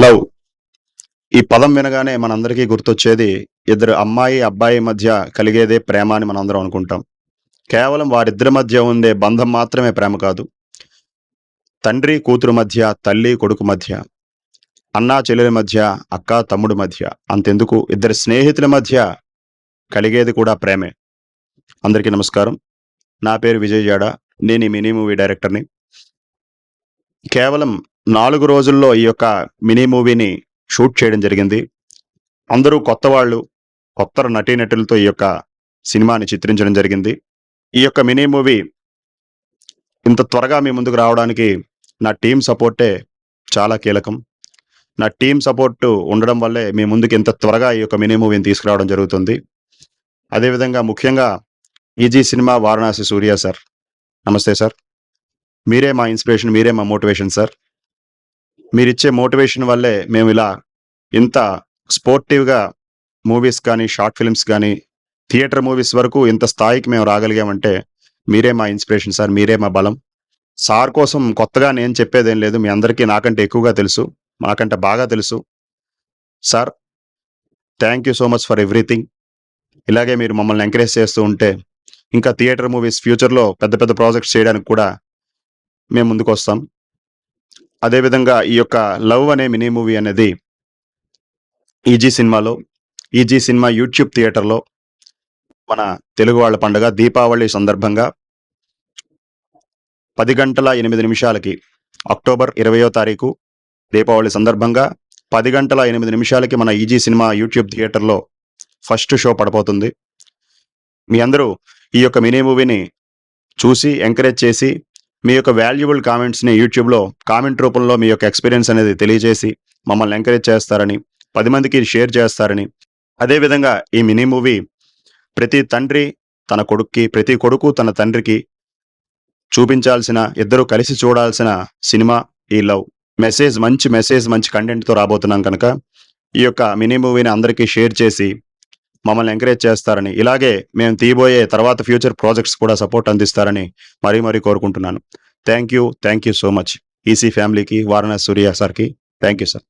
Love ఈ పదం వినగానే మనందరికీ గుర్తొచ్చేది ఇద్దరు అమ్మాయి అబ్బాయి మధ్య కలిగేదే ప్రేమ అని మనందరం అనుకుంటాం. కేవలం వారిద్దరి మధ్య ఉండే బంధం మాత్రమే ప్రేమ కాదు. తండ్రి కూతురు మధ్య, తల్లి కొడుకు మధ్య, అన్నా చెల్లెల మధ్య, అక్క తమ్ముడు మధ్య, అంతెందుకు ఇద్దరు స్నేహితుల మధ్య కలిగేది కూడా ప్రేమే. అందరికీ నమస్కారం. నా పేరు విజయ్ జాడ. నేను ఈ మినీ మూవీ డైరెక్టర్ని. కేవలం 4 రోజుల్లో ఈ యొక్క మినీ మూవీని షూట్ చేయడం జరిగింది. అందరూ కొత్త వాళ్ళు, కొత్త నటీనటులతో ఈ యొక్క సినిమాని చిత్రించడం జరిగింది. ఈ యొక్క మినీ మూవీ ఇంత త్వరగా మీ ముందుకు రావడానికి నా టీమ్ సపోర్టే చాలా కీలకం. నా టీమ్ సపోర్ట్ ఉండడం వల్లే మీ ముందుకు ఇంత త్వరగా ఈ యొక్క మినీ మూవీని తీసుకురావడం జరుగుతుంది. అదేవిధంగా ముఖ్యంగా ఈజీ సినిమా వారణాసి సూర్య సార్, నమస్తే సార్. మీరే మా ఇన్స్పిరేషన్, మీరే మా మోటివేషన్ సార్. మీరిచ్చే మోటివేషన్ వల్లే మేము ఇలా ఇంత స్పోర్టివ్గా మూవీస్ కానీ, షార్ట్ ఫిల్మ్స్ కానీ, థియేటర్ మూవీస్ వరకు ఇంత స్థాయికి మేము రాగలిగామంటే మీరే మా ఇన్స్పిరేషన్ సార్, మీరే మా బలం. సార్ కోసం కొత్తగా నేను చెప్పేదేం లేదు. మీ అందరికీ నాకంటే ఎక్కువగా తెలుసు, నాకంటే బాగా తెలుసు. Sir, thank you so much for everything. ఇలాగే మీరు మమ్మల్ని ఎంకరేజ్ చేస్తూ ఉంటే ఇంకా థియేటర్ మూవీస్ ఫ్యూచర్లో పెద్ద పెద్ద ప్రాజెక్ట్స్ చేయడానికి కూడా మేము ముందుకు వస్తాం. అదేవిధంగా ఈ యొక్క లవ్ అనే మినీ మూవీ అనేది ఈజీ సినిమా యూట్యూబ్ థియేటర్లో మన తెలుగు వాళ్ళ పండుగ దీపావళి సందర్భంగా 10:08 అక్టోబర్ 20వ తారీఖు దీపావళి సందర్భంగా 10:08 మన ఈజీ సినిమా యూట్యూబ్ థియేటర్లో ఫస్ట్ షో పడబోతుంది. మీ అందరూ ఈ యొక్క మినీ మూవీని చూసి ఎంకరేజ్ చేసి మీ యొక్క వాల్యుబుల్ కామెంట్స్ని యూట్యూబ్లో కామెంట్ రూపంలో మీ యొక్క ఎక్స్పీరియన్స్ అనేది తెలియజేసి మమ్మల్ని ఎంకరేజ్ చేస్తారని, 10 మందికి షేర్ చేస్తారని, అదేవిధంగా ఈ మినీ మూవీ ప్రతి తండ్రి తన కొడుక్కి, ప్రతి కొడుకు తన తండ్రికి చూపించాల్సిన, ఇద్దరు కలిసి చూడాల్సిన సినిమా ఈ లవ్. మంచి కంటెంట్తో రాబోతున్నాం కనుక ఈ యొక్క మినీ మూవీని అందరికీ షేర్ చేసి మమ్మల్ని ఎంకరేజ్ చేస్తారని, ఇలాగే మేము తీయబోయే తర్వాత ఫ్యూచర్ ప్రాజెక్ట్స్ కూడా సపోర్ట్ అందిస్తారని మరీ కోరుకుంటున్నాను. Thank you so much EC ఫ్యామిలీకి, వారణాసి సూర్య సార్కి. Thank you sir.